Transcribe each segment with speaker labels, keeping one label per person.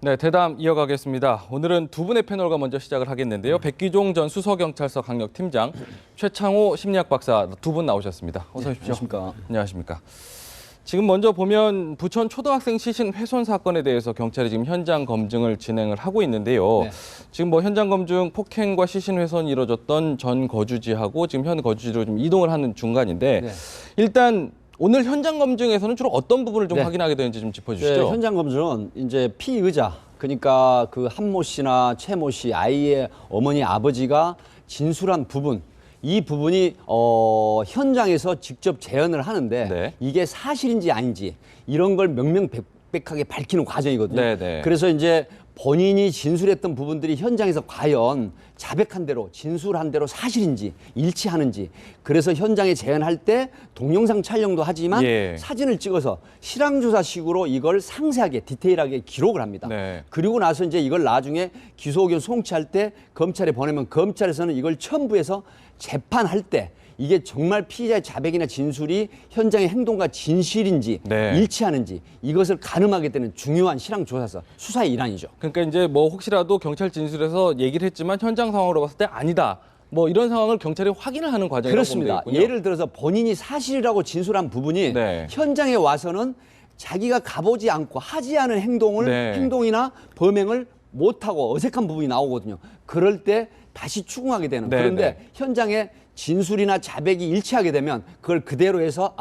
Speaker 1: 네, 대담 이어가겠습니다. 오늘은 두 분의 패널과 먼저 시작을 하겠는데요. 백기종 전 수서경찰서 강력팀장, 최창호 심리학 박사 두 분 나오셨습니다. 어서 오십시오.
Speaker 2: 안녕하십니까.
Speaker 1: 안녕하십니까. 지금 먼저 보면 부천 초등학생 시신 훼손 사건에 대해서 경찰이 지금 현장 검증을 진행을 하고 있는데요.
Speaker 2: 네.
Speaker 1: 지금 뭐 현장 검증 폭행과 시신 훼손이 이뤄졌던 전 거주지하고 지금 현 거주지로 좀 이동을 하는 중간인데
Speaker 2: 네.
Speaker 1: 일단 오늘 현장 검증에서는 주로 어떤 부분을 좀
Speaker 2: 네.
Speaker 1: 확인하게 되는지 좀 짚어주시죠.
Speaker 2: 네, 현장 검증은 이제 피의자, 그러니까 그 한모 씨나 최모 씨 아이의 어머니 아버지가 진술한 부분, 이 부분이 현장에서 직접 재현을 하는데
Speaker 1: 네.
Speaker 2: 이게 사실인지 아닌지 이런 걸 명명백백하게 밝히는 과정이거든요.
Speaker 1: 네, 네.
Speaker 2: 그래서 이제 본인이 진술했던 부분들이 현장에서 과연 자백한 대로 진술한 대로 사실인지 일치하는지, 그래서 현장에 재현할 때 동영상 촬영도 하지만
Speaker 1: 예.
Speaker 2: 사진을 찍어서 실황조사식으로 이걸 상세하게 디테일하게 기록을 합니다.
Speaker 1: 네.
Speaker 2: 그리고 나서 이제 이걸 나중에 기소 의견 송치할 때 검찰에 보내면 검찰에서는 이걸 첨부해서 재판할 때 이게 정말 피의자의 자백이나 진술이 현장의 행동과 진실인지
Speaker 1: 네.
Speaker 2: 일치하는지 이것을 가늠하게 되는 중요한 실황조사서 수사의 일환이죠.
Speaker 1: 그러니까 이제 뭐 혹시라도 경찰 진술에서 얘기를 했지만 현장 상황으로 봤을 때 아니다. 뭐 이런 상황을 경찰이 확인을 하는 과정이라고
Speaker 2: 그렇습니다.
Speaker 1: 보면 되겠군요.
Speaker 2: 예를 들어서 본인이 사실이라고 진술한 부분이
Speaker 1: 네.
Speaker 2: 현장에 와서는 자기가 가보지 않고 하지 않은 행동을
Speaker 1: 네.
Speaker 2: 행동이나 범행을 못하고 어색한 부분이 나오거든요. 그럴 때 다시 추궁하게 되는.
Speaker 1: 네,
Speaker 2: 그런데
Speaker 1: 네.
Speaker 2: 현장에 진술이나 자백이 일치하게 되면 그걸 그대로 해서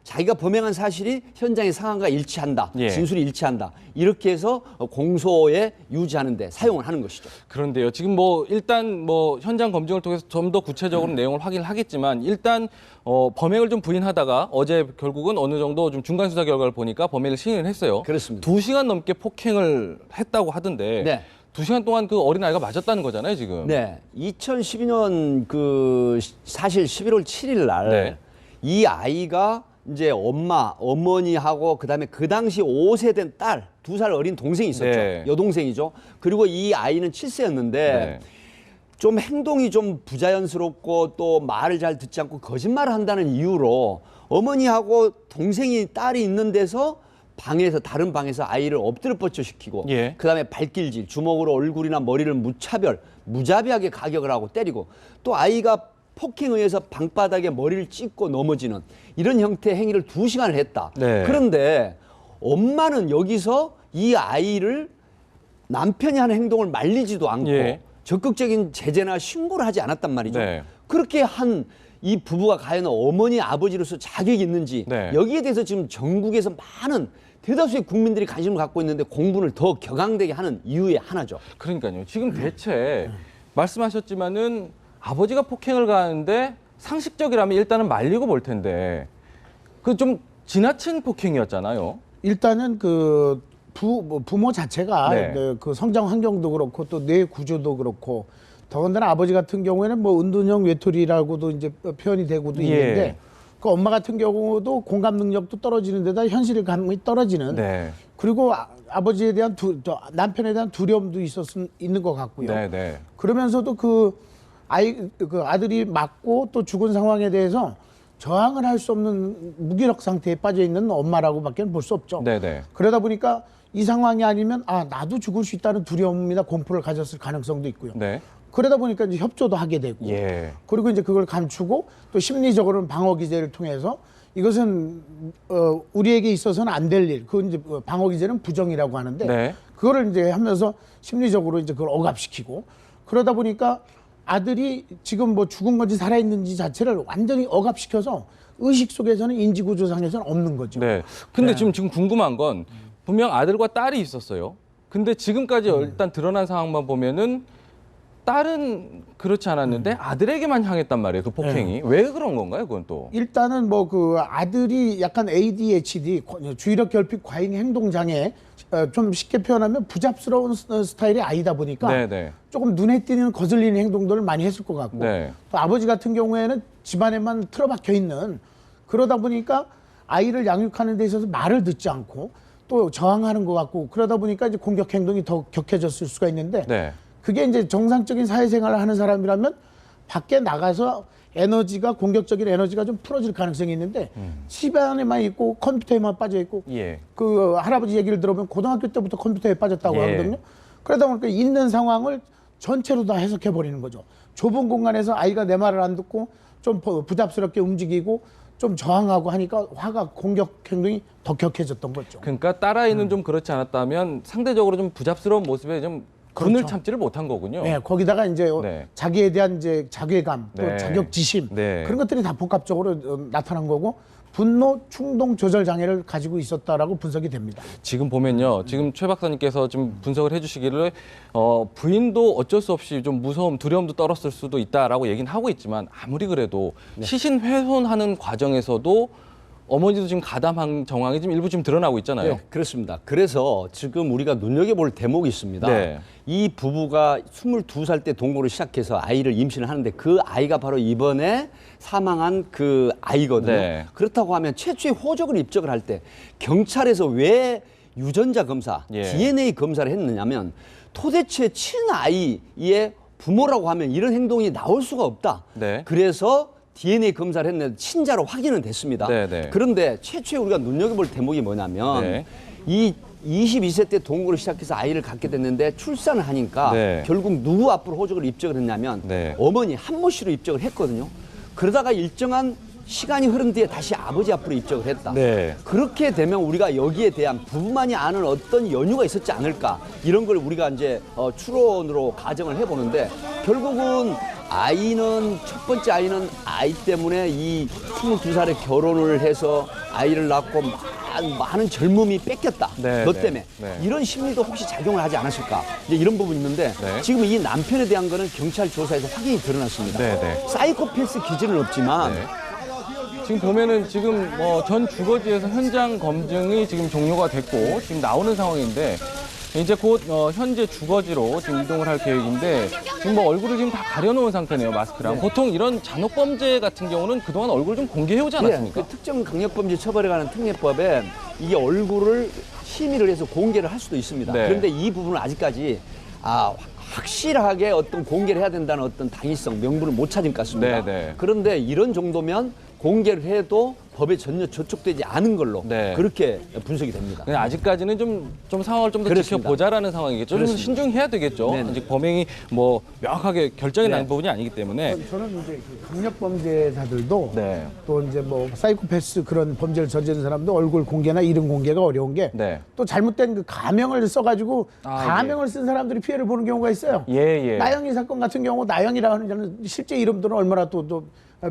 Speaker 2: 자기가 범행한 사실이 현장의 상황과 일치한다.
Speaker 1: 예.
Speaker 2: 진술이 일치한다. 이렇게 해서 공소에 유지하는 데 사용을 하는 것이죠.
Speaker 1: 그런데요. 지금 뭐 일단 뭐 현장 검증을 통해서 좀 더 구체적으로 내용을 확인을 하겠지만 일단 범행을 좀 부인하다가 어제 결국은 어느 정도 좀 중간 수사 결과를 보니까 범행을 시인을 했어요.
Speaker 2: 그렇습니다.
Speaker 1: 2시간 넘게 폭행을 했다고 하던데
Speaker 2: 네.
Speaker 1: 2시간 동안 그 어린아이가 맞았다는 거잖아요, 지금.
Speaker 2: 네, 2012년 사실 11월 7일 날
Speaker 1: 네.
Speaker 2: 이 아이가 이제 어머니하고 그다음에 그 당시 5세 된 딸, 2살 어린 동생이 있었죠.
Speaker 1: 네.
Speaker 2: 여동생이죠. 그리고 이 아이는 7세였는데
Speaker 1: 네.
Speaker 2: 좀 행동이 좀 부자연스럽고 또 말을 잘 듣지 않고 거짓말을 한다는 이유로 어머니하고 동생이 딸이 있는 데서 방에서 다른 방에서 아이를 엎드려 뻗쳐 시키고
Speaker 1: 예.
Speaker 2: 그다음에 발길질, 주먹으로 얼굴이나 머리를 무자비하게 가격을 하고 때리고 또 아이가 폭행에 의해서 방바닥에 머리를 찍고 넘어지는 이런 형태의 행위를 2시간을 했다.
Speaker 1: 네.
Speaker 2: 그런데 엄마는 여기서 이 아이를 남편이 하는 행동을 말리지도 않고
Speaker 1: 예.
Speaker 2: 적극적인 제재나 신고를 하지 않았단 말이죠.
Speaker 1: 네.
Speaker 2: 그렇게 한 이 부부가 과연 어머니 아버지로서 자격이 있는지
Speaker 1: 네.
Speaker 2: 여기에 대해서 지금 전국에서 많은 대다수의 국민들이 관심을 갖고 있는데 공분을 더 격앙되게 하는 이유의 하나죠.
Speaker 1: 그러니까요. 지금 대체 말씀하셨지만은 아버지가 폭행을 가하는데 상식적이라면 일단은 말리고 볼 텐데 그 좀 지나친 폭행이었잖아요.
Speaker 3: 일단은 그 부모 자체가
Speaker 1: 네.
Speaker 3: 그 성장 환경도 그렇고 또 뇌 구조도 그렇고 더군다나 아버지 같은 경우에는 뭐 은둔형 외톨이라고도 이제 표현이 되고도
Speaker 1: 예.
Speaker 3: 있는데 그 엄마 같은 경우도 공감 능력도 떨어지는 데다 현실 감이 떨어지는
Speaker 1: 네.
Speaker 3: 그리고 아버지에 대한 남편에 대한 두려움도 있는 것 같고요.
Speaker 1: 네, 네.
Speaker 3: 그러면서도 그 아들이 맞고 또 죽은 상황에 대해서 저항을 할 수 없는 무기력 상태에 빠져 있는 엄마라고밖에 볼 수 없죠.
Speaker 1: 네, 네.
Speaker 3: 그러다 보니까 이 상황이 아니면 나도 죽을 수 있다는 두려움이나 공포를 가졌을 가능성도 있고요.
Speaker 1: 네.
Speaker 3: 그러다 보니까 이제 협조도 하게 되고,
Speaker 1: 예.
Speaker 3: 그리고 이제 그걸 감추고 또 심리적으로는 방어 기제를 통해서 이것은 우리에게 있어서는 안 될 일, 그 이제 방어 기제는 부정이라고 하는데
Speaker 1: 네.
Speaker 3: 그거를 이제 하면서 심리적으로 이제 그걸 억압시키고 그러다 보니까 아들이 지금 뭐 죽은 건지 살아있는지 자체를 완전히 억압시켜서 의식 속에서는 인지 구조상에서는 없는 거죠.
Speaker 1: 네. 근데 지금 궁금한 건 분명 아들과 딸이 있었어요. 근데 지금까지 일단 드러난 상황만 보면은 딸은 그렇지 않았는데 아들에게만 향했단 말이에요. 그 폭행이. 왜 그런 건가요? 그건 또.
Speaker 3: 일단은 뭐 그 아들이 약간 ADHD 주의력 결핍 과잉 행동 장애 좀 쉽게 표현하면 부잡스러운 스타일의 아이다 보니까
Speaker 1: 네네.
Speaker 3: 조금 눈에 띄는 거슬리는 행동들을 많이 했을 것 같고
Speaker 1: 네.
Speaker 3: 또 아버지 같은 경우에는 집안에만 틀어박혀 있는 그러다 보니까 아이를 양육하는 데 있어서 말을 듣지 않고 또 저항하는 것 같고 그러다 보니까 이제 공격 행동이 더 격해졌을 수가 있는데
Speaker 1: 네.
Speaker 3: 그게 이제 정상적인 사회생활을 하는 사람이라면 밖에 나가서 에너지가 공격적인 에너지가 좀 풀어질 가능성이 있는데 집안에만 있고 컴퓨터에만 빠져 있고
Speaker 1: 예.
Speaker 3: 그 할아버지 얘기를 들어보면 고등학교 때부터 컴퓨터에 빠졌다고
Speaker 1: 예.
Speaker 3: 하거든요. 그러다 보니까 있는 상황을 전체로 다 해석해 버리는 거죠. 좁은 공간에서 아이가 내 말을 안 듣고 좀 부잡스럽게 움직이고 좀 저항하고 하니까 화가 공격 행동이 더 격해졌던 거죠.
Speaker 1: 그러니까 딸아이는 좀 그렇지 않았다면 상대적으로 좀 부잡스러운 모습에 좀 분을
Speaker 3: 그렇죠.
Speaker 1: 참지를 못한 거군요.
Speaker 3: 네, 거기다가 이제
Speaker 1: 네.
Speaker 3: 자기에 대한 이제 자괴감, 또
Speaker 1: 네.
Speaker 3: 자격지심
Speaker 1: 네.
Speaker 3: 그런 것들이 다 복합적으로 나타난 거고 분노, 충동 조절 장애를 가지고 있었다라고 분석이 됩니다.
Speaker 1: 지금 보면요, 지금 최 박사님께서 좀 분석을 해주시기를 부인도 어쩔 수 없이 좀 무서움, 두려움도 떨었을 수도 있다라고 얘기는 하고 있지만 아무리 그래도 시신 훼손하는 과정에서도 어머니도 지금 가담한 정황이 지금 일부 지금 드러나고 있잖아요.
Speaker 2: 네, 그렇습니다. 그래서 지금 우리가 눈여겨볼 대목이 있습니다.
Speaker 1: 네.
Speaker 2: 이 부부가 22살 때 동거를 시작해서 아이를 임신을 하는데 그 아이가 바로 이번에 사망한 그 아이거든요.
Speaker 1: 네.
Speaker 2: 그렇다고 하면 최초의 호적을 입적을 할 때 경찰에서 왜 유전자 검사,
Speaker 1: 예.
Speaker 2: DNA 검사를 했느냐면 도대체 친아이의 부모라고 하면 이런 행동이 나올 수가 없다.
Speaker 1: 네.
Speaker 2: 그래서 DNA 검사를 했는데 친자로 확인은 됐습니다.
Speaker 1: 네, 네.
Speaker 2: 그런데 최초에 우리가 눈여겨볼 대목이 뭐냐면
Speaker 1: 네.
Speaker 2: 이 22세 때 동거를 시작해서 아이를 갖게 됐는데 출산을 하니까
Speaker 1: 네.
Speaker 2: 결국 누구 앞으로 호적을 입적을 했냐면
Speaker 1: 네.
Speaker 2: 어머니 한모 씨로 입적을 했거든요. 그러다가 일정한 시간이 흐른 뒤에 다시 아버지 앞으로 입적을 했다.
Speaker 1: 네.
Speaker 2: 그렇게 되면 우리가 여기에 대한 부부만이 아는 어떤 연유가 있었지 않을까 이런 걸 우리가 이제 추론으로 가정을 해보는데 결국은 아이는 첫 번째 아이는 아이 때문에 이 22살에 결혼을 해서 아이를 낳고 많은 젊음이 뺏겼다.
Speaker 1: 네,
Speaker 2: 너
Speaker 1: 네,
Speaker 2: 때문에.
Speaker 1: 네.
Speaker 2: 이런 심리도 혹시 작용을 하지 않았을까. 이제 이런 부분이 있는데
Speaker 1: 네.
Speaker 2: 지금 이 남편에 대한 거는 경찰 조사에서 확인이 드러났습니다.
Speaker 1: 네, 네.
Speaker 2: 사이코패스 기질은 없지만
Speaker 1: 네. 지금 보면은 지금 전 주거지에서 현장 검증이 지금 종료가 됐고 지금 나오는 상황인데 이제 곧 현재 주거지로 지금 이동을 할 계획인데 지금 뭐 얼굴을 지금 다 가려놓은 상태네요, 마스크랑.
Speaker 2: 네.
Speaker 1: 보통 이런 잔혹범죄 같은 경우는 그동안 얼굴 좀 공개해오지 않았습니까?
Speaker 2: 그 특정 강력범죄 처벌에 관한 특례법에 이게 얼굴을 심의를 해서 공개를 할 수도 있습니다.
Speaker 1: 네.
Speaker 2: 그런데 이 부분은 아직까지 확실하게 어떤 공개를 해야 된다는 어떤 당위성, 명분을 못 찾은 것 같습니다.
Speaker 1: 네, 네.
Speaker 2: 그런데 이런 정도면 공개를 해도 법에 전혀 저촉되지 않은 걸로
Speaker 1: 네.
Speaker 2: 그렇게 분석이 됩니다.
Speaker 1: 그냥 아직까지는 좀 상황을 좀 더
Speaker 2: 그렇습니다.
Speaker 1: 지켜보자라는 상황이겠죠. 좀
Speaker 2: 그렇습니다.
Speaker 1: 신중해야 되겠죠.
Speaker 2: 네네.
Speaker 1: 아직 범행이 뭐 명확하게 결정이
Speaker 2: 네.
Speaker 1: 난 부분이 아니기 때문에.
Speaker 3: 저는 이제 그 강력범죄자들도
Speaker 1: 네.
Speaker 3: 또 이제 뭐 사이코패스 그런 범죄를 저지른 사람도 얼굴 공개나 이름 공개가 어려운 게 또
Speaker 1: 네.
Speaker 3: 잘못된 그 가명을 써가지고 가명을 쓴 사람들이 피해를 보는 경우가 있어요.
Speaker 1: 예.
Speaker 3: 나영이 사건 같은 경우 나영이라고 하는 자는 실제 이름들은 얼마나 또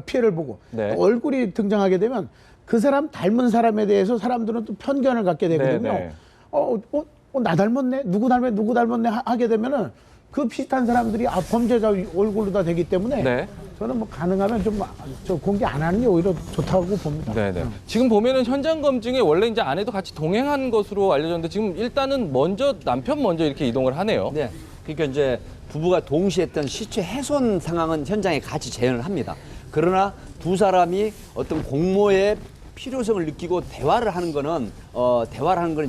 Speaker 3: 피해를 보고
Speaker 1: 네.
Speaker 3: 또 얼굴이 등장하게 되면 그 사람 닮은 사람에 대해서 사람들은 또 편견을 갖게 되거든요.
Speaker 1: 네.
Speaker 3: 나 닮았네? 누구 닮았네? 하게 되면은 그 비슷한 사람들이 범죄자 얼굴로 다 되기 때문에
Speaker 1: 네.
Speaker 3: 저는 뭐 가능하면 저 공개 안 하는 게 오히려 좋다고 봅니다.
Speaker 1: 네네. 지금 보면은 현장 검증에 원래 이제 아내도 같이 동행한 것으로 알려졌는데 지금 일단은 남편 먼저 이렇게 이동을 하네요.
Speaker 2: 네. 그러니까 이제 부부가 동시에 했던 시체 훼손 상황은 현장에 같이 재현을 합니다. 그러나 두 사람이 어떤 공모의 필요성을 느끼고 대화를 하는 거는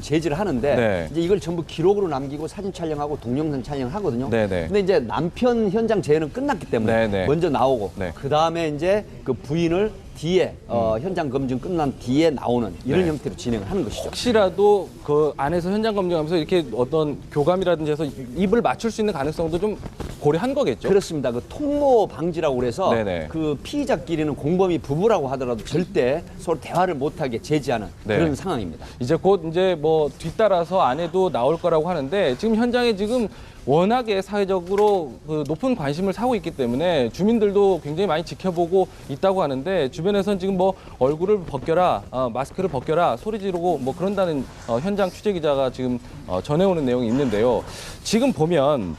Speaker 2: 제지를 하는데
Speaker 1: 네.
Speaker 2: 이제 이걸 전부 기록으로 남기고 사진 촬영하고 동영상 촬영을 하거든요.
Speaker 1: 네네.
Speaker 2: 근데 이제 남편 현장 재현은 끝났기 때문에
Speaker 1: 네네.
Speaker 2: 먼저 나오고
Speaker 1: 네.
Speaker 2: 그 다음에 이제 그 부인을 뒤에 현장 검증 끝난 뒤에 나오는 이런
Speaker 1: 네.
Speaker 2: 형태로 진행을 하는 것이죠.
Speaker 1: 혹시라도 그 안에서 현장 검증하면서 이렇게 어떤 교감이라든지 해서 입을 맞출 수 있는 가능성도 좀 고려한 거겠죠?
Speaker 2: 그렇습니다. 그 통모 방지라고 그래서
Speaker 1: 네네.
Speaker 2: 그 피의자끼리는 공범이 부부라고 하더라도 절대 서로 대화를 못하게 제지하는
Speaker 1: 네.
Speaker 2: 그런 상황입니다.
Speaker 1: 이제 곧 이제 뭐 뒤따라서 아내도 나올 거라고 하는데 지금 현장에 지금 워낙에 사회적으로 그 높은 관심을 사고 있기 때문에 주민들도 굉장히 많이 지켜보고 있다고 하는데 주변에서는 지금 뭐 얼굴을 벗겨라, 마스크를 벗겨라 소리 지르고 뭐 그런다는 현장 취재 기자가 지금 전해오는 내용이 있는데요. 지금 보면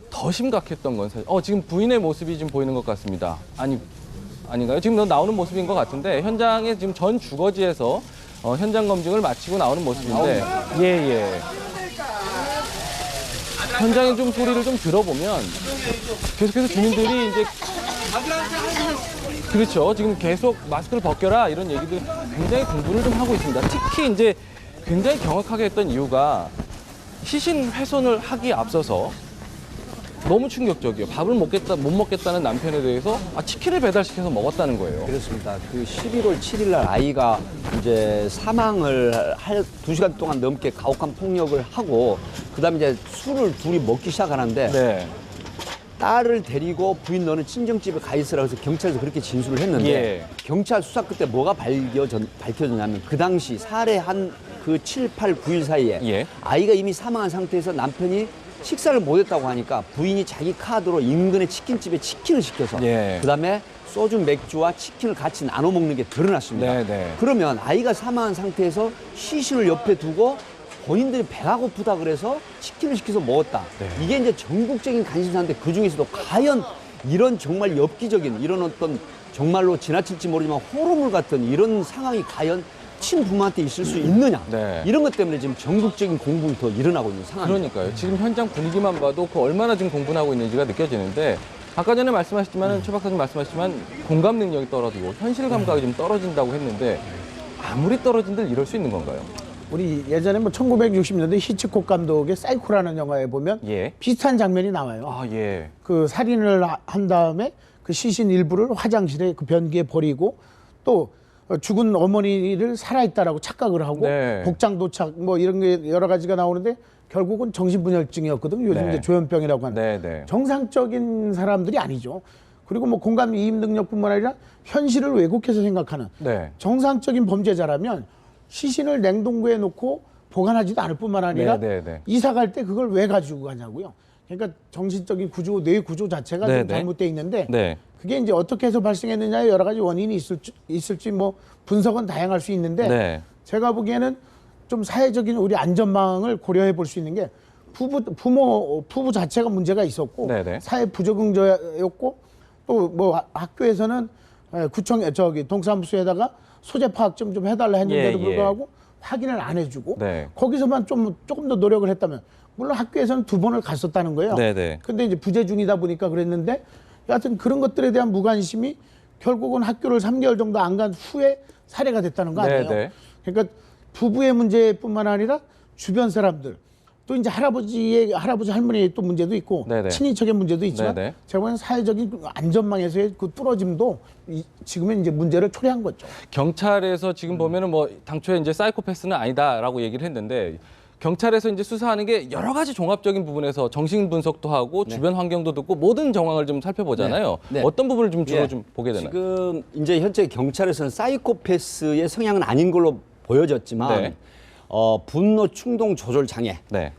Speaker 1: 더 심각했던 건 사실 지금 부인의 모습이 지금 보이는 것 같습니다. 아닌가요? 지금 나오는 모습인 것 같은데 현장에 지금 전 주거지에서 현장 검증을 마치고 나오는 모습인데 예. 현장의 좀 소리를 좀 들어보면 계속해서 주민들이 이제 그렇죠. 지금 계속 마스크를 벗겨라 이런 얘기들 굉장히 공부를 좀 하고 있습니다. 특히 이제 굉장히 경악하게 했던 이유가 시신 훼손을 하기에 앞서서 너무 충격적이에요. 밥을 못 먹겠다는 남편에 대해서 치킨을 배달시켜서 먹었다는 거예요.
Speaker 2: 그렇습니다. 그 11월 7일 날 아이가 이제 사망을 할 2시간 동안 넘게 가혹한 폭력을 하고 그다음에 이제 술을 둘이 먹기 시작하는데
Speaker 1: 네.
Speaker 2: 딸을 데리고 부인 너는 친정집에 가 있으라고 해서 경찰에서 그렇게 진술을 했는데
Speaker 1: 예.
Speaker 2: 경찰 수사 끝에 뭐가 밝혀졌냐면 그 당시 살해한 그 7, 8, 9일 사이에
Speaker 1: 예.
Speaker 2: 아이가 이미 사망한 상태에서 남편이 식사를 못했다고 하니까 부인이 자기 카드로 인근의 치킨집에 치킨을 시켜서
Speaker 1: 예.
Speaker 2: 그다음에 소주, 맥주와 치킨을 같이 나눠 먹는 게 드러났습니다.
Speaker 1: 네, 네.
Speaker 2: 그러면 아이가 사망한 상태에서 시신을 옆에 두고 본인들이 배가 고프다 그래서 치킨을 시켜서 먹었다.
Speaker 1: 네.
Speaker 2: 이게 이제 전국적인 관심사인데 그 중에서도 과연 이런 정말 엽기적인 이런 어떤 정말로 지나칠지 모르지만 호러물 같은 이런 상황이 과연 친부모한테 있을 수 있느냐.
Speaker 1: 네.
Speaker 2: 이런 것 때문에 지금 전국적인 공분이 더 일어나고 있는 상황입니다.
Speaker 1: 그러니까요. 지금 현장 분위기만 봐도 그 얼마나 지금 공분하고 있는지가 느껴지는데 아까 전에 말씀하셨지만 최 박사님 말씀하셨지만 공감 능력이 떨어지고 현실 감각이 좀 떨어진다고 했는데 아무리 떨어진들 이럴 수 있는 건가요?
Speaker 3: 우리 예전에 뭐 1960년대 히치콕 감독의 사이코라는 영화에 보면
Speaker 1: 예.
Speaker 3: 비슷한 장면이 나와요.
Speaker 1: 아, 예.
Speaker 3: 그 살인을 한 다음에 그 시신 일부를 화장실에 그 변기에 버리고 또 죽은 어머니를 살아있다라고 착각을 하고
Speaker 1: 네.
Speaker 3: 복장 도착 뭐 이런 게 여러 가지가 나오는데 결국은 정신분열증이었거든요. 요즘
Speaker 1: 네.
Speaker 3: 이제 조현병이라고 하는
Speaker 1: 네, 네.
Speaker 3: 정상적인 사람들이 아니죠. 그리고 뭐 공감 이입 능력뿐만 아니라 현실을 왜곡해서 생각하는
Speaker 1: 네.
Speaker 3: 정상적인 범죄자라면 시신을 냉동고에 놓고 보관하지도 않을 뿐만 아니라
Speaker 1: 네, 네, 네.
Speaker 3: 이사 갈 때 그걸 왜 가지고 가냐고요. 그러니까 정신적인 구조, 뇌 구조 자체가
Speaker 1: 네,
Speaker 3: 좀
Speaker 1: 네.
Speaker 3: 잘못돼 있는데
Speaker 1: 네.
Speaker 3: 그게 이제 어떻게 해서 발생했느냐에 여러 가지 원인이 있을지 뭐 분석은 다양할 수 있는데
Speaker 1: 네.
Speaker 3: 제가 보기에는 좀 사회적인 우리 안전망을 고려해 볼 수 있는 게 부부 자체가 문제가 있었고
Speaker 1: 네, 네.
Speaker 3: 사회 부적응자였고 또 뭐 학교에서는 구청 동사무소에다가 소재 파악 좀 해달라 했는데도
Speaker 1: 예, 예.
Speaker 3: 불구하고 확인을 안 해주고
Speaker 1: 네.
Speaker 3: 거기서만 조금 더 노력을 했다면 물론 학교에서는 2번을 갔었다는 거예요.
Speaker 1: 네, 네.
Speaker 3: 근데 이제 부재 중이다 보니까 그랬는데 여하튼 그런 것들에 대한 무관심이 결국은 학교를 3개월 정도 안 간 후에 살해가 됐다는 거 아니에요.
Speaker 1: 네, 네.
Speaker 3: 그러니까 부부의 문제뿐만 아니라 주변 사람들 또 이제 할아버지 할머니의 또 문제도 있고
Speaker 1: 네, 네.
Speaker 3: 친인척의 문제도 있지만
Speaker 1: 네, 네.
Speaker 3: 제가 보기에는 사회적인 안전망에서의 그 뚫어짐도 지금은 이제 문제를 초래한 거죠.
Speaker 1: 경찰에서 지금 보면은 뭐 당초에 이제 사이코패스는 아니다라고 얘기를 했는데 경찰에서 이제 수사하는 게 여러 가지 종합적인 부분에서 정신 분석도 하고 주변 환경도 듣고 모든 정황을 좀 살펴보잖아요.
Speaker 2: 네. 네.
Speaker 1: 어떤 부분을 좀 주로
Speaker 2: 예.
Speaker 1: 좀 보게 되나요?
Speaker 2: 지금 이제 현재 경찰에서는 사이코패스의 성향은 아닌 걸로 보여졌지만
Speaker 1: 네.
Speaker 2: 분노 충동 조절 장애.
Speaker 1: 네.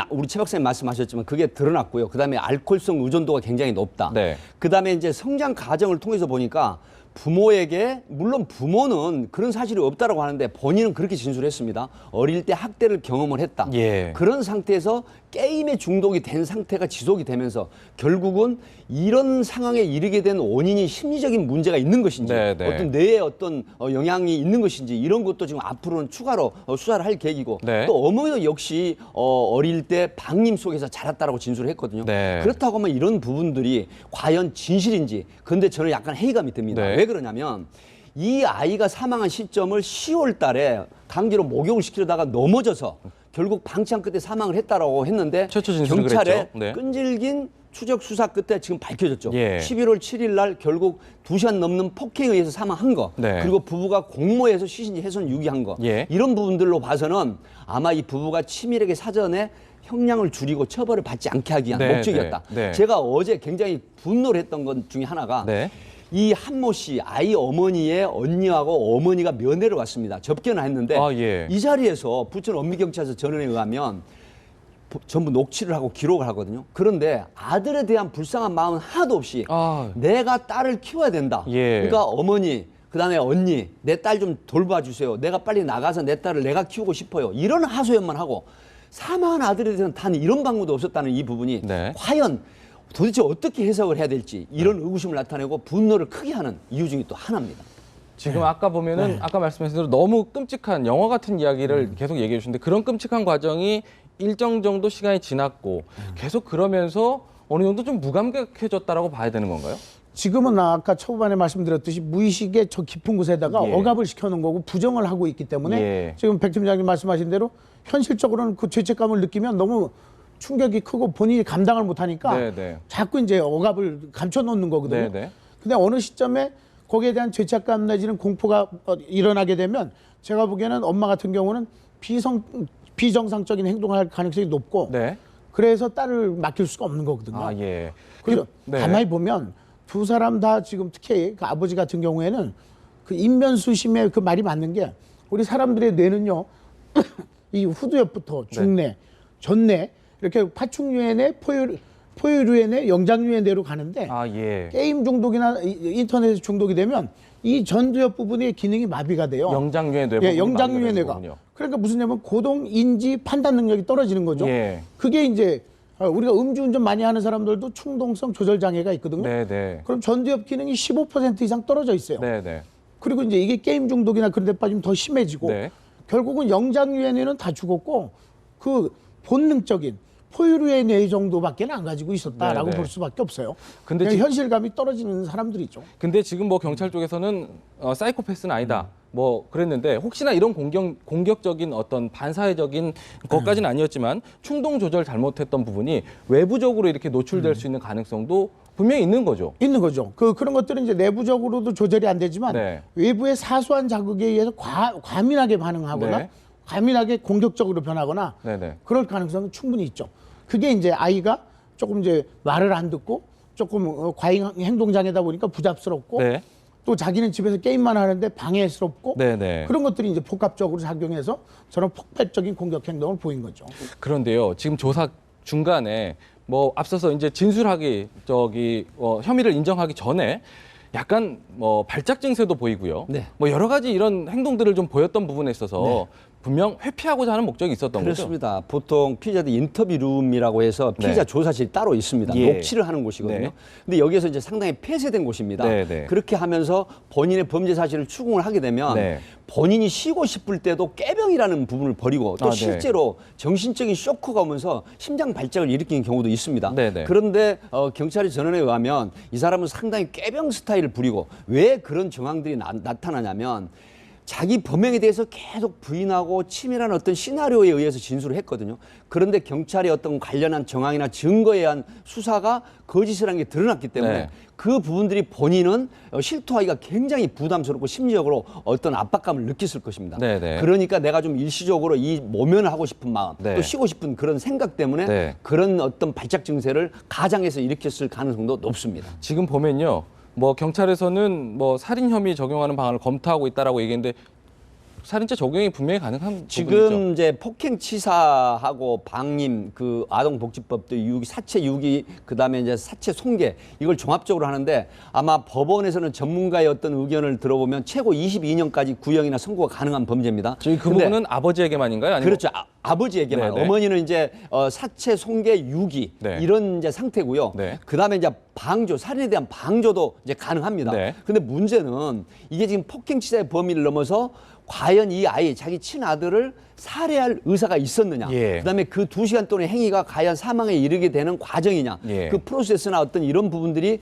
Speaker 2: 우리 최 박사님 말씀하셨지만 그게 드러났고요. 그다음에 알코올성 의존도가 굉장히 높다.
Speaker 1: 네.
Speaker 2: 그다음에 이제 성장 과정을 통해서 보니까 부모에게 물론 부모는 그런 사실이 없다라고 하는데 본인은 그렇게 진술했습니다. 어릴 때 학대를 경험을 했다.
Speaker 1: 예.
Speaker 2: 그런 상태에서 게임에 중독이 된 상태가 지속이 되면서 결국은 이런 상황에 이르게 된 원인이 심리적인 문제가 있는 것인지
Speaker 1: 네, 네.
Speaker 2: 어떤 뇌에 어떤 영향이 있는 것인지 이런 것도 지금 앞으로는 추가로 수사를 할 계획이고
Speaker 1: 네.
Speaker 2: 또 어머니도 역시 어릴 때 방임 속에서 자랐다라고 진술을 했거든요.
Speaker 1: 네.
Speaker 2: 그렇다고 하면 이런 부분들이 과연 진실인지 근데 저는 약간 회의감이 듭니다.
Speaker 1: 네.
Speaker 2: 왜 그러냐면 이 아이가 사망한 시점을 10월 달에 강제로 목욕을 시키려다가 넘어져서 결국 방치한 끝에 사망을 했다라고 했는데
Speaker 1: 최초 진술을
Speaker 2: 경찰의
Speaker 1: 그랬죠. 네.
Speaker 2: 끈질긴 추적 수사 끝에 지금 밝혀졌죠.
Speaker 1: 예.
Speaker 2: 11월 7일 날 결국 2시간 넘는 폭행에 의해서 사망한 거.
Speaker 1: 네.
Speaker 2: 그리고 부부가 공모해서 시신이 훼손 유기한 거.
Speaker 1: 예.
Speaker 2: 이런 부분들로 봐서는 아마 이 부부가 치밀하게 사전에 형량을 줄이고 처벌을 받지 않게 하기 위한
Speaker 1: 네,
Speaker 2: 목적이었다.
Speaker 1: 네, 네.
Speaker 2: 제가 어제 굉장히 분노를 했던 것 중에 하나가
Speaker 1: 네.
Speaker 2: 이 한모 씨 아이 어머니의 언니하고 어머니가 면회를 왔습니다. 접견을 했는데
Speaker 1: 아, 예.
Speaker 2: 이 자리에서 부천 원미경찰서 전원에 의하면 전부 녹취를 하고 기록을 하거든요. 그런데 아들에 대한 불쌍한 마음은 하나도 없이
Speaker 1: 아.
Speaker 2: 내가 딸을 키워야 된다.
Speaker 1: 예.
Speaker 2: 그러니까 어머니 그다음에 언니 내 딸 좀 돌봐주세요. 내가 빨리 나가서 내 딸을 내가 키우고 싶어요. 이런 하소연만 하고 사망한 아들에 대해서는 단 이런 방법도 없었다는 이 부분이
Speaker 1: 네.
Speaker 2: 과연 도대체 어떻게 해석을 해야 될지 이런 의구심을 나타내고 분노를 크게 하는 이유 중에 또 하나입니다.
Speaker 1: 지금 아까 보면은 아까 말씀하신 대로 너무 끔찍한 영화 같은 이야기를 계속 얘기해 주시는데 그런 끔찍한 과정이 일정 정도 시간이 지났고 계속 그러면서 어느 정도 좀 무감각해졌다라고 봐야 되는 건가요?
Speaker 3: 지금은 아까 초반에 말씀드렸듯이 무의식의 저 깊은 곳에다가
Speaker 1: 예.
Speaker 3: 억압을 시켜놓은 거고 부정을 하고 있기 때문에
Speaker 1: 예.
Speaker 3: 지금 백 팀장님 말씀하신 대로 현실적으로는 그 죄책감을 느끼면 너무 충격이 크고 본인이 감당을 못하니까
Speaker 1: 네네.
Speaker 3: 자꾸 이제 억압을 감춰놓는 거거든요.
Speaker 1: 네네.
Speaker 3: 근데 어느 시점에 거기에 대한 죄책감 내지는 공포가 일어나게 되면 제가 보기에는 엄마 같은 경우는 비정상적인 행동을 할 가능성이 높고
Speaker 1: 네.
Speaker 3: 그래서 딸을 맡길 수가 없는 거거든요.
Speaker 1: 아 예.
Speaker 3: 그래서
Speaker 1: 네.
Speaker 3: 가만히 보면 두 사람 다 지금 특히 그 아버지 같은 경우에는 그 인면수심의 그 말이 맞는 게 우리 사람들의 뇌는요 이 후두엽부터 중뇌, 전뇌 이렇게 파충류의 포유류의 영장류의 뇌로 가는데
Speaker 1: 아 예.
Speaker 3: 게임 중독이나 인터넷 중독이 되면 이 전두엽 부분의 기능이 마비가 돼요.
Speaker 1: 영장류의 뇌.
Speaker 3: 예, 영장류의 뇌가. 그러니까 무슨 냐면 고동, 인지, 판단 능력이 떨어지는 거죠.
Speaker 1: 예.
Speaker 3: 그게 이제 우리가 음주운전 많이 하는 사람들도 충동성 조절 장애가 있거든요.
Speaker 1: 네네.
Speaker 3: 그럼 전두엽 기능이 15% 이상 떨어져 있어요.
Speaker 1: 네네.
Speaker 3: 그리고 이제 이게 게임 중독이나 그런 데 빠지면 더 심해지고
Speaker 1: 네.
Speaker 3: 결국은 영장류의 뇌는 다 죽었고 그 본능적인 포유류의 뇌 정도밖에 안 가지고 있었다라고
Speaker 1: 네네.
Speaker 3: 볼 수밖에 없어요.
Speaker 1: 근데
Speaker 3: 근데 현실감이 떨어지는 사람들이죠.
Speaker 1: 근데 지금 뭐 경찰 쪽에서는 사이코패스는 아니다. 뭐 그랬는데 혹시나 이런 공격적인 어떤 반사회적인 것까지는 아니었지만 충동 조절 잘못했던 부분이 외부적으로 이렇게 노출될 수 있는 가능성도 분명히 있는 거죠.
Speaker 3: 있는 거죠. 그런 것들은 이제 내부적으로도 조절이 안 되지만
Speaker 1: 네.
Speaker 3: 외부의 사소한 자극에 의해서 과민하게 반응하거나
Speaker 1: 네.
Speaker 3: 과민하게 공격적으로 변하거나
Speaker 1: 네네.
Speaker 3: 그럴 가능성은 충분히 있죠. 그게 이제 아이가 조금 이제 말을 안 듣고 조금 과잉 행동 장애다 보니까 부잡스럽고
Speaker 1: 네.
Speaker 3: 또 자기는 집에서 게임만 하는데 방해스럽고
Speaker 1: 네네.
Speaker 3: 그런 것들이 이제 복합적으로 작용해서 저런 폭발적인 공격 행동을 보인 거죠.
Speaker 1: 그런데요, 지금 조사 중간에 뭐 앞서서 이제 진술하기 혐의를 인정하기 전에 약간 뭐 발작 증세도 보이고요.
Speaker 2: 네.
Speaker 1: 뭐 여러 가지 이런 행동들을 좀 보였던 부분에 있어서 분명 회피하고자 하는 목적이 있었던 거죠.
Speaker 2: 그렇습니다. 보통 피의자들 인터뷰룸이라고 해서 피의자
Speaker 1: 네.
Speaker 2: 조사실이 따로 있습니다.
Speaker 1: 예.
Speaker 2: 녹취를 하는 곳이거든요.
Speaker 1: 네.
Speaker 2: 근데 여기에서 이제 상당히 폐쇄된 곳입니다.
Speaker 1: 네, 네.
Speaker 2: 그렇게 하면서 본인의 범죄 사실을 추궁을 하게 되면
Speaker 1: 네.
Speaker 2: 본인이 쉬고 싶을 때도 깨병이라는 부분을 버리고 또
Speaker 1: 아, 네.
Speaker 2: 실제로 정신적인 쇼크가 오면서 심장 발작을 일으키는 경우도 있습니다.
Speaker 1: 네, 네.
Speaker 2: 그런데 경찰의 전원에 의하면 이 사람은 상당히 깨병 스타일을 부리고 왜 그런 정황들이 나타나냐면 자기 범행에 대해서 계속 부인하고 치밀한 어떤 시나리오에 의해서 진술을 했거든요. 그런데 경찰의 어떤 관련한 정황이나 증거에 의한 수사가 거짓이라는 게 드러났기 때문에
Speaker 1: 네.
Speaker 2: 그 부분들이 본인은 실토하기가 굉장히 부담스럽고 심리적으로 어떤 압박감을 느꼈을 것입니다.
Speaker 1: 네, 네.
Speaker 2: 그러니까 내가 좀 일시적으로 이 모면을 하고 싶은 마음,
Speaker 1: 네.
Speaker 2: 또 쉬고 싶은 그런 생각 때문에
Speaker 1: 네.
Speaker 2: 그런 어떤 발작 증세를 가장해서 일으켰을 가능성도 높습니다.
Speaker 1: 지금 보면요, 뭐 경찰에서는 뭐 살인 혐의 적용하는 방안을 검토하고 있다라고 얘기했는데 살인죄 적용이 분명히 가능한 부분이죠.
Speaker 2: 지금 이제 폭행치사하고 방임, 그 아동복지법도 유기, 사체 유기, 그다음에 이제 사체 손괴 이걸 종합적으로 하는데 아마 법원에서는 전문가의 어떤 의견을 들어보면 최고 22년까지 구형이나 선고가 가능한 범죄입니다.
Speaker 1: 저희 그
Speaker 2: 근데
Speaker 1: 부분은 아버지에게만인가요? 아니면
Speaker 2: 그렇죠. 아버지에게만.
Speaker 1: 네네.
Speaker 2: 어머니는 이제 사체 손괴 유기
Speaker 1: 네.
Speaker 2: 이런 이제 상태고요.
Speaker 1: 네.
Speaker 2: 그다음에 이제 방조, 살인에 대한 방조도 이제 가능합니다.
Speaker 1: 네.
Speaker 2: 근데 문제는 이게 지금 폭행치사의 범위를 넘어서 과연 이 아이, 자기 친아들을 살해할 의사가 있었느냐.
Speaker 1: 예.
Speaker 2: 그다음에 그 2시간 동안의 행위가 과연 사망에 이르게 되는 과정이냐.
Speaker 1: 예.
Speaker 2: 그 프로세스나 어떤 이런 부분들이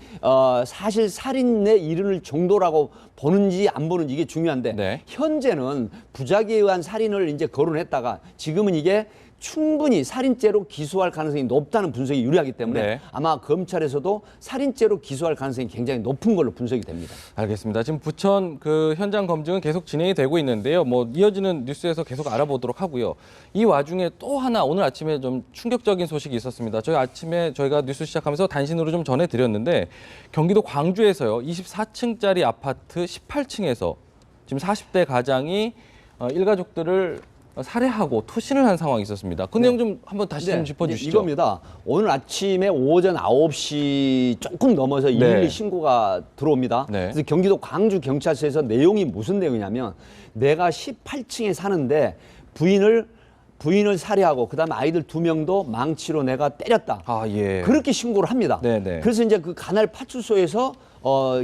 Speaker 2: 사실 살인에 이르는 정도라고 보는지 안 보는지 이게 중요한데
Speaker 1: 네.
Speaker 2: 현재는 부작위에 의한 살인을 이제 거론했다가 지금은 이게 충분히 살인죄로 기소할 가능성이 높다는 분석이 유리하기 때문에
Speaker 1: 네.
Speaker 2: 아마 검찰에서도 살인죄로 기소할 가능성이 굉장히 높은 걸로 분석이 됩니다.
Speaker 1: 알겠습니다. 지금 부천 그 현장 검증은 계속 진행이 되고 있는데요. 뭐 이어지는 뉴스에서 계속 알아보도록 하고요. 이 와중에 또 하나 오늘 아침에 좀 충격적인 소식이 있었습니다. 저희 아침에 저희가 뉴스 시작하면서 단신으로 좀 전해드렸는데 경기도 광주에서요. 24층짜리 아파트 18층에서 지금 40대 가장이 일가족들을 살해하고 투신을 한 상황이 있었습니다. 그 내용 좀 한번 다시 좀 짚어주시죠.
Speaker 2: 이겁니다. 오늘 아침에 오전 9시 조금 넘어서 112 신고가 들어옵니다.
Speaker 1: 네.
Speaker 2: 그래서 경기도 광주경찰서에서 내용이 무슨 내용이냐면 내가 18층에 사는데 부인을 살해하고 그다음에 아이들 2명도 망치로 내가 때렸다.
Speaker 1: 아, 예.
Speaker 2: 그렇게 신고를 합니다.
Speaker 1: 네네.
Speaker 2: 그래서 이제 그 관할 파출소에서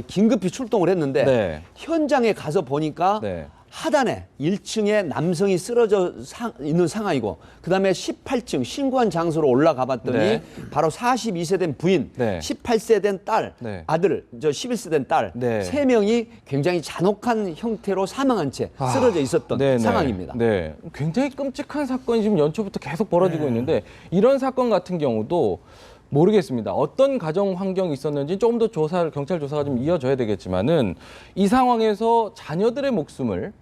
Speaker 2: 긴급히 출동을 했는데
Speaker 1: 네.
Speaker 2: 현장에 가서 보니까
Speaker 1: 네.
Speaker 2: 하단에 1층에 남성이 쓰러져 있는 상황이고 그다음에 18층 신고한 장소로 올라가 봤더니
Speaker 1: 네.
Speaker 2: 바로 42세 된 부인,
Speaker 1: 네.
Speaker 2: 18세 된 딸,
Speaker 1: 네.
Speaker 2: 아들, 11세 된 딸,
Speaker 1: 네.
Speaker 2: 3명이 굉장히 잔혹한 형태로 사망한 채 쓰러져 있었던
Speaker 1: 네네.
Speaker 2: 상황입니다.
Speaker 1: 네, 굉장히 끔찍한 사건이 지금 연초부터 계속 벌어지고 있는데 이런 사건 같은 경우도 모르겠습니다. 어떤 가정 환경이 있었는지 조금 더 경찰 조사가 좀 이어져야 되겠지만은 이 상황에서 자녀들의 목숨을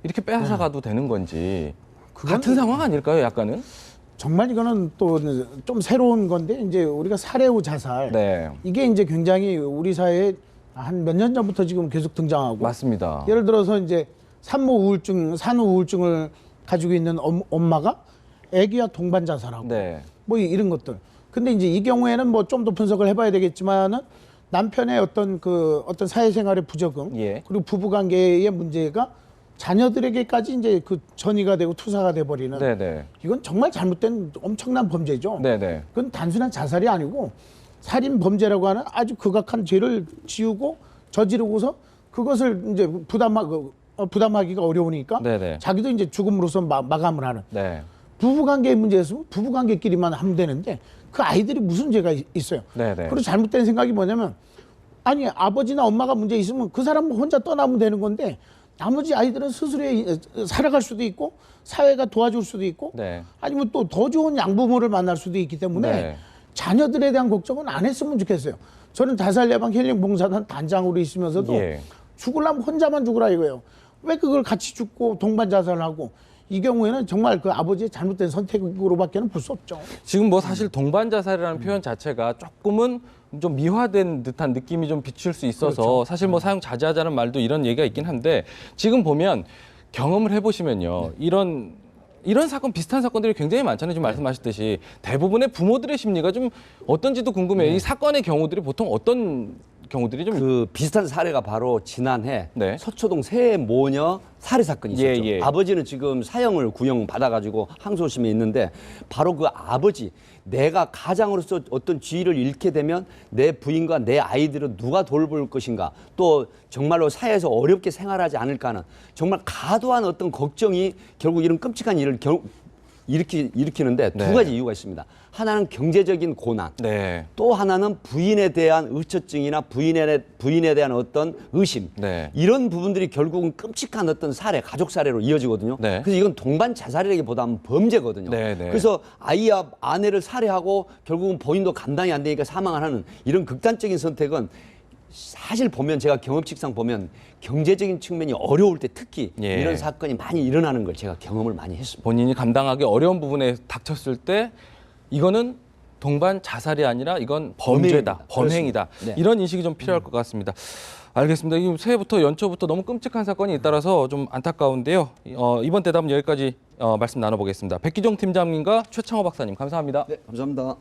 Speaker 1: 이렇게 빼앗아가도 되는 건지 같은 상황 아닐까요? 약간은.
Speaker 3: 정말 이거는 또 좀 새로운 건데 이제 우리가 살해 후 자살
Speaker 1: 네,
Speaker 3: 이게 이제 굉장히 우리 사회에 한 몇 년 전부터 지금 계속 등장하고
Speaker 1: 맞습니다.
Speaker 3: 예를 들어서 이제 산모 우울증, 산후 우울증을 가지고 있는 엄마가 아기와 동반 자살하고
Speaker 1: 네,
Speaker 3: 뭐 이런 것들. 근데 이제 이 경우에는 뭐 좀 더 분석을 해봐야 되겠지만은 남편의 어떤 사회생활의 부적응
Speaker 1: 예.
Speaker 3: 그리고 부부관계의 문제가 자녀들에게까지 이제 그 전이가 되고 투사가 돼 버리는
Speaker 1: 네, 네,
Speaker 3: 이건 정말 잘못된 엄청난 범죄죠.
Speaker 1: 네, 네.
Speaker 3: 그건 단순한 자살이 아니고 살인 범죄라고 하는 아주 극악한 죄를 지우고 저지르고서 그것을 이제 부담하기가 어려우니까
Speaker 1: 네네.
Speaker 3: 자기도 이제 죽음으로써 마감을 하는.
Speaker 1: 네,
Speaker 3: 부부관계의 문제였으면 부부관계끼리만 하면 되는데 그 아이들이 무슨 죄가 있어요.
Speaker 1: 네네.
Speaker 3: 그리고 잘못된 생각이 뭐냐면 아니 아버지나 엄마가 문제 있으면 그 사람은 혼자 떠나면 되는 건데 나머지 아이들은 스스로 살아갈 수도 있고 사회가 도와줄 수도 있고
Speaker 1: 네.
Speaker 3: 아니면 또 더 좋은 양부모를 만날 수도 있기 때문에
Speaker 1: 네.
Speaker 3: 자녀들에 대한 걱정은 안 했으면 좋겠어요. 저는 자살 예방 힐링 봉사단 단장으로 있으면서도
Speaker 1: 예.
Speaker 3: 죽으려면 혼자만 죽으라 이거예요. 왜 그걸 같이 죽고 동반 자살을 하고 이 경우에는 정말 그 아버지의 잘못된 선택으로밖에는 볼 수 없죠.
Speaker 1: 지금 뭐 사실 동반 자살이라는 표현 자체가 조금은 좀 미화된 듯한 느낌이 좀 비칠 수 있어서 사실 뭐 사용 자제하자는 말도 이런 얘기가 있긴 한데 지금 보면 경험을 해보시면요 이런 사건 비슷한 사건들이 굉장히 많잖아요. 지금 말씀하셨듯이 대부분의 부모들의 심리가 좀 어떤지도 궁금해요. 이 사건의 경우들이 보통 어떤 경우들이 좀
Speaker 2: 그 비슷한 사례가 바로 지난해
Speaker 1: 네.
Speaker 2: 서초동 새 모녀 살해 사건이 있었죠.
Speaker 1: 예, 예.
Speaker 2: 아버지는 지금 사형을 구형 받아가지고 항소심에 있는데 바로 그 아버지 내가 가장으로서 어떤 지위를 잃게 되면 내 부인과 내 아이들은 누가 돌볼 것인가 또 정말로 사회에서 어렵게 생활하지 않을까 하는 정말 과도한 어떤 걱정이 결국 이런 끔찍한 일을 일으키는데
Speaker 1: 네.
Speaker 2: 두 가지 이유가 있습니다. 하나는 경제적인 고난,
Speaker 1: 네.
Speaker 2: 또 하나는 부인에 대한 의처증이나 부인에 대한 어떤 의심
Speaker 1: 네.
Speaker 2: 이런 부분들이 결국은 끔찍한 어떤 사례, 가족 사례로 이어지거든요.
Speaker 1: 네.
Speaker 2: 그래서 이건 동반 자살이라기보다는 범죄거든요.
Speaker 1: 네, 네.
Speaker 2: 그래서 아이와 아내를 살해하고 결국은 본인도 감당이 안 되니까 사망을 하는 이런 극단적인 선택은 사실 보면 제가 경험칙상 보면 경제적인 측면이 어려울 때 특히
Speaker 1: 예.
Speaker 2: 이런 사건이 많이 일어나는 걸 제가 경험을 많이 했습니다.
Speaker 1: 본인이 감당하기 어려운 부분에 닥쳤을 때 이거는 동반 자살이 아니라 이건 범죄다,
Speaker 2: 범행입니다.
Speaker 1: 범행이다.
Speaker 2: 그렇습니다. 네.
Speaker 1: 이런 인식이 좀 필요할 것 같습니다. 알겠습니다. 이 새해부터 연초부터 너무 끔찍한 사건이 잇따라서 좀 안타까운데요. 이번 대답은 여기까지 말씀 나눠보겠습니다. 백기종 팀장님과 최창호 박사님 감사합니다.
Speaker 2: 네, 감사합니다.